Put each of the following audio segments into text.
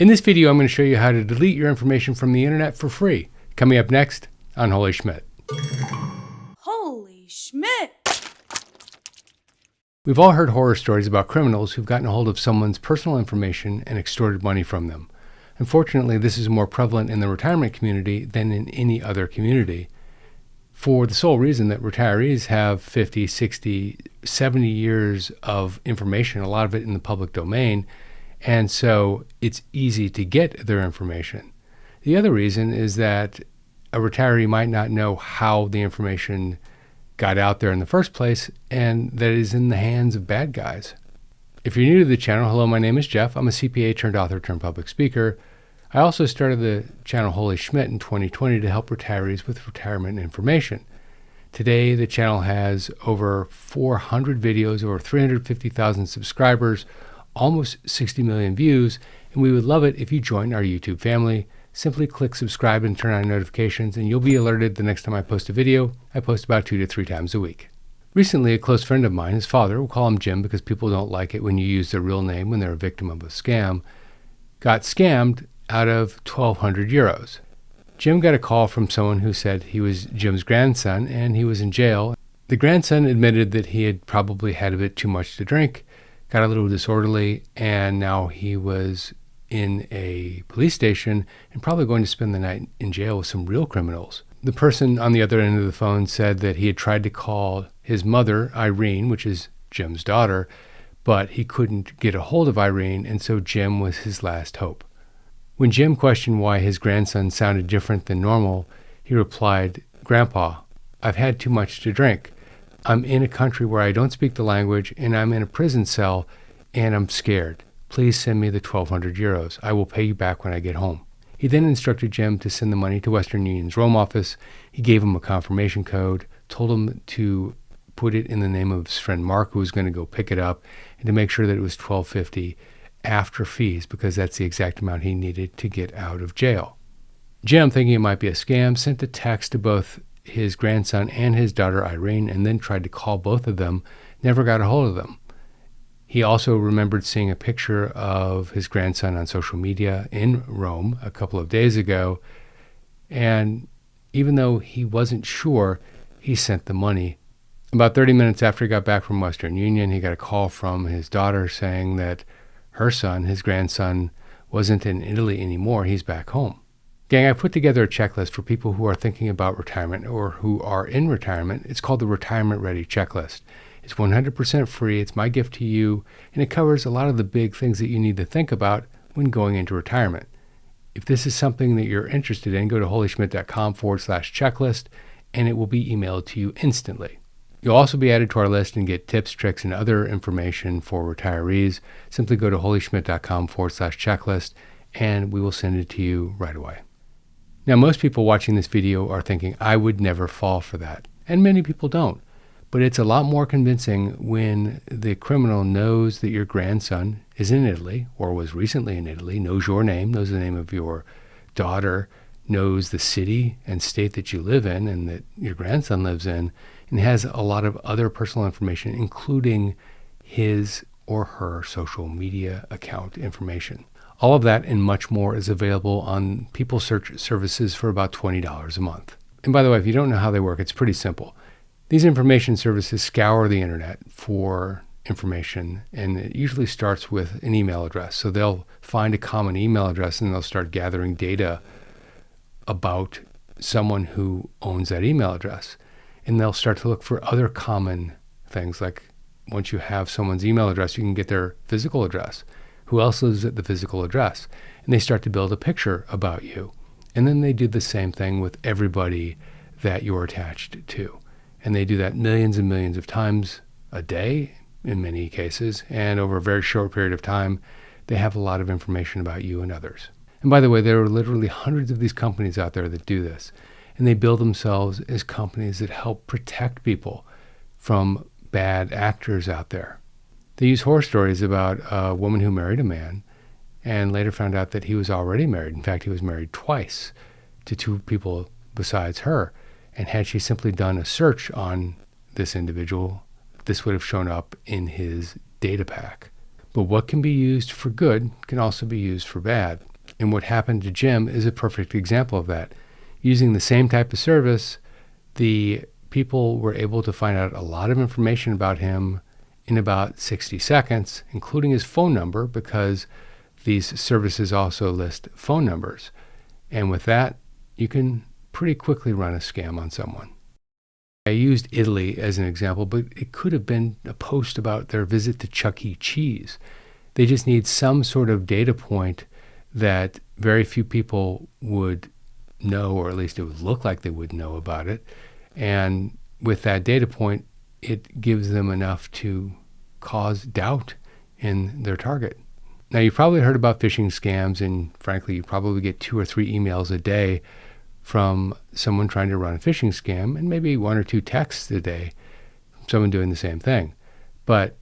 In this video, I'm going to show you how to delete your information from the internet for free. Coming up next on Holy Schmidt. Holy Schmidt! We've all heard horror stories about criminals who've gotten a hold of someone's personal information and extorted money from them. Unfortunately, this is more prevalent in the retirement community than in any other community, for the sole reason that retirees have 50, 60, 70 years of information, a lot of it in the public domain, and so it's easy to get their information. The other reason is that a retiree might not know how the information got out there in the first place, and that it is in the hands of bad guys. If you're new to the channel, hello, my name is Jeff. I'm a CPA turned author turned public speaker. I also started the channel Holy Schmidt in 2020 to help retirees with retirement information. Today, the channel has over 400 videos, over 350,000 subscribers, almost 60 million views, and we would love it if you join our YouTube family. Simply click subscribe and turn on notifications, and you'll be alerted the next time I post a video. I post about 2 to 3 times a week. Recently, a close friend of mine, his father, we'll call him Jim because people don't like it when you use their real name when they're a victim of a scam, got scammed out of 1,200 euros. Jim got a call from someone who said he was Jim's grandson and he was in jail. The grandson admitted that he had probably had a bit too much to drink, got a little disorderly, and now he was in a police station and probably going to spend the night in jail with some real criminals. The person on the other end of the phone said that he had tried to call his mother, Irene, which is Jim's daughter, but he couldn't get a hold of Irene, and so Jim was his last hope. When Jim questioned why his grandson sounded different than normal, he replied, "Grandpa, I've had too much to drink. I'm in a country where I don't speak the language, and I'm in a prison cell, and I'm scared. Please send me the 1,200 euros. I will pay you back when I get home." He then instructed Jim to send the money to Western Union's Rome office. He gave him a confirmation code, told him to put it in the name of his friend Mark, who was going to go pick it up, and to make sure that it was $1,250 after fees, because that's the exact amount he needed to get out of jail. Jim, thinking it might be a scam, sent a text to both his grandson and his daughter Irene, and then tried to call both of them, never got a hold of them. He also remembered seeing a picture of his grandson on social media in Rome a couple of days ago, and even though he wasn't sure, he sent the money. About 30 minutes after he got back from Western Union, he got a call from his daughter saying that her son, his grandson, wasn't in Italy anymore, he's back home. Gang, I put together a checklist for people who are thinking about retirement or who are in retirement. It's called the Retirement Ready Checklist. It's 100% free. It's my gift to you, and it covers a lot of the big things that you need to think about when going into retirement. If this is something that you're interested in, go to holyschmidt.com/checklist, and it will be emailed to you instantly. You'll also be added to our list and get tips, tricks, and other information for retirees. Simply go to holyschmidt.com/checklist, and we will send it to you right away. Now, most people watching this video are thinking, I would never fall for that. And many people don't. But it's a lot more convincing when the criminal knows that your grandson is in Italy or was recently in Italy, knows your name, knows the name of your daughter, knows the city and state that you live in and that your grandson lives in, and has a lot of other personal information, including his or her social media account information. All of that and much more is available on People Search services for about $20 a month. And by the way, if you don't know how they work, it's pretty simple. These information services scour the internet for information, and it usually starts with an email address. So they'll find a common email address and they'll start gathering data about someone who owns that email address. And they'll start to look for other common things, like once you have someone's email address, you can get their physical address. Who else lives at the physical address? And they start to build a picture about you. And then they do the same thing with everybody that you're attached to. And they do that millions and millions of times a day in many cases. And over a very short period of time, they have a lot of information about you and others. And by the way, there are literally hundreds of these companies out there that do this. And they build themselves as companies that help protect people from bad actors out there. They use horror stories about a woman who married a man and later found out that he was already married. In fact, he was married twice to 2 people besides her. And had she simply done a search on this individual, this would have shown up in his data pack. But what can be used for good can also be used for bad. And what happened to Jim is a perfect example of that. Using the same type of service, the people were able to find out a lot of information about him in about 60 seconds, including his phone number, because these services also list phone numbers. And with that, you can pretty quickly run a scam on someone. I used Italy as an example, but it could have been a post about their visit to Chuck E. Cheese. They just need some sort of data point that very few people would know, or at least it would look like they would know about it. And with that data point, it gives them enough to cause doubt in their target. Now, you've probably heard about phishing scams, and frankly, you probably get 2 or 3 emails a day from someone trying to run a phishing scam, and maybe 1 or 2 texts a day from someone doing the same thing. But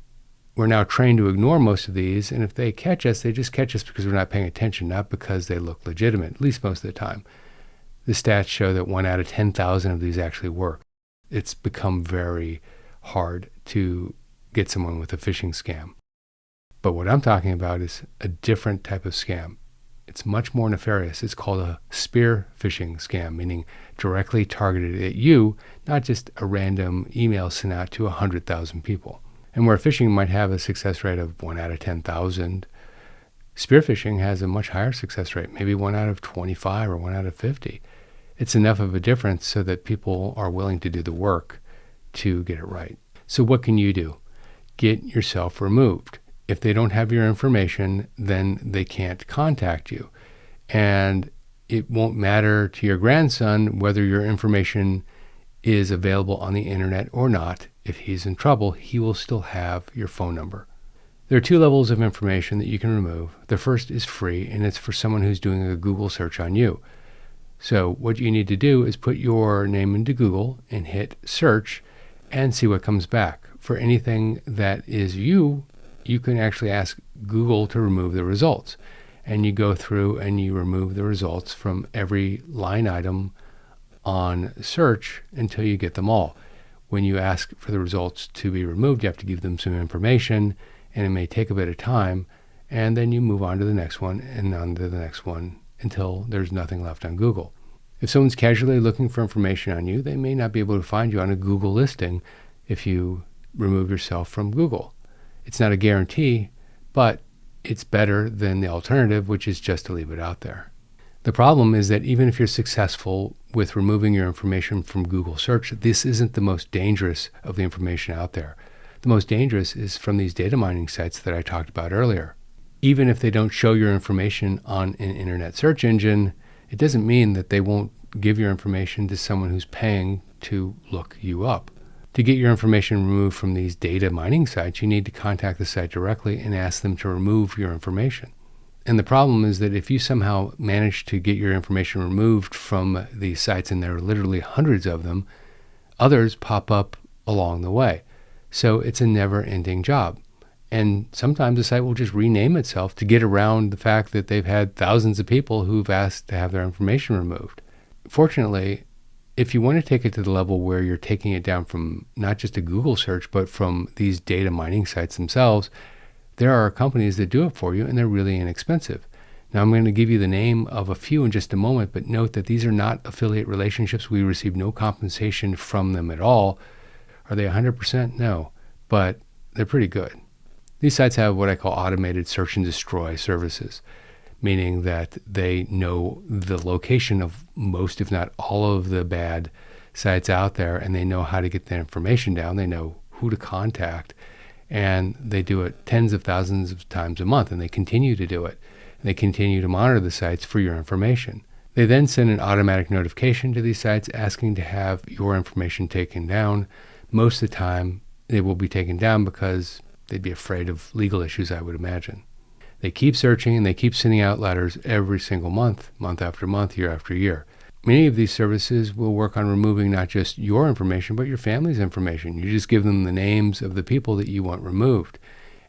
we're now trained to ignore most of these, and if they catch us, they just catch us because we're not paying attention, not because they look legitimate, at least most of the time. The stats show that 1 out of 10,000 of these actually work. It's become very hard to get someone with a phishing scam. But what I'm talking about is a different type of scam. It's much more nefarious. It's called a spear phishing scam, meaning directly targeted at you, not just a random email sent out to 100,000 people. And where phishing might have a success rate of 1 out of 10,000, spear phishing has a much higher success rate, maybe 1 out of 25 or 1 out of 50. It's enough of a difference so that people are willing to do the work to get it right. So what can you do? Get yourself removed. If they don't have your information, then they can't contact you. And it won't matter to your grandson whether your information is available on the internet or not. If he's in trouble, he will still have your phone number. There are 2 levels of information that you can remove. The first is free, and it's for someone who's doing a Google search on you. So what you need to do is put your name into Google and hit search and see what comes back. For anything that is you can actually ask Google to remove the results. And you go through and you remove the results from every line item on search until you get them all. When you ask for the results to be removed, you have to give them some information, and it may take a bit of time, and then you move on to the next one and on to the next one until there's nothing left on Google. If someone's casually looking for information on you, they may not be able to find you on a Google listing if you remove yourself from Google. It's not a guarantee, but it's better than the alternative, which is just to leave it out there. The problem is that even if you're successful with removing your information from Google search, this isn't the most dangerous of the information out there. The most dangerous is from these data mining sites that I talked about earlier. Even if they don't show your information on an internet search engine, it doesn't mean that they won't give your information to someone who's paying to look you up. To get your information removed from these data mining sites, you need to contact the site directly and ask them to remove your information. And the problem is that if you somehow manage to get your information removed from these sites, and there are literally hundreds of them, others pop up along the way. So it's a never-ending job. And sometimes the site will just rename itself to get around the fact that they've had thousands of people who've asked to have their information removed. Fortunately, if you want to take it to the level where you're taking it down from not just a Google search, but from these data mining sites themselves, there are companies that do it for you, and they're really inexpensive. Now, I'm going to give you the name of a few in just a moment, but note that these are not affiliate relationships. We receive no compensation from them at all. Are they 100%? No, but they're pretty good. These sites have what I call automated search and destroy services, meaning that they know the location of most, if not all, of the bad sites out there, and they know how to get the information down. They know who to contact, and they do it tens of thousands of times a month, and they continue to do it. And they continue to monitor the sites for your information. They then send an automatic notification to these sites asking to have your information taken down. Most of the time, they will be taken down because they'd be afraid of legal issues, I would imagine. They keep searching, and they keep sending out letters every single month, month after month, year after year. Many of these services will work on removing not just your information, but your family's information. You just give them the names of the people that you want removed,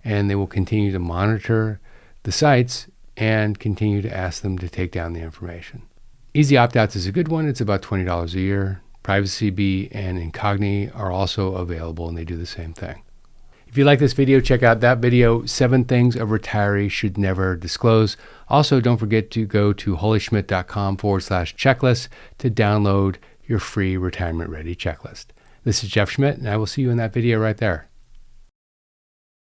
and they will continue to monitor the sites and continue to ask them to take down the information. Easy opt-outs is a good one. It's about $20 a year. Privacy Bee and Incogni are also available, and they do the same thing. If you like this video, check out that video, 7 Things a Retiree Should Never Disclose. Also, don't forget to go to holyschmidt.com/checklist to download your free retirement ready checklist. This is Jeff Schmidt, and I will see you in that video right there.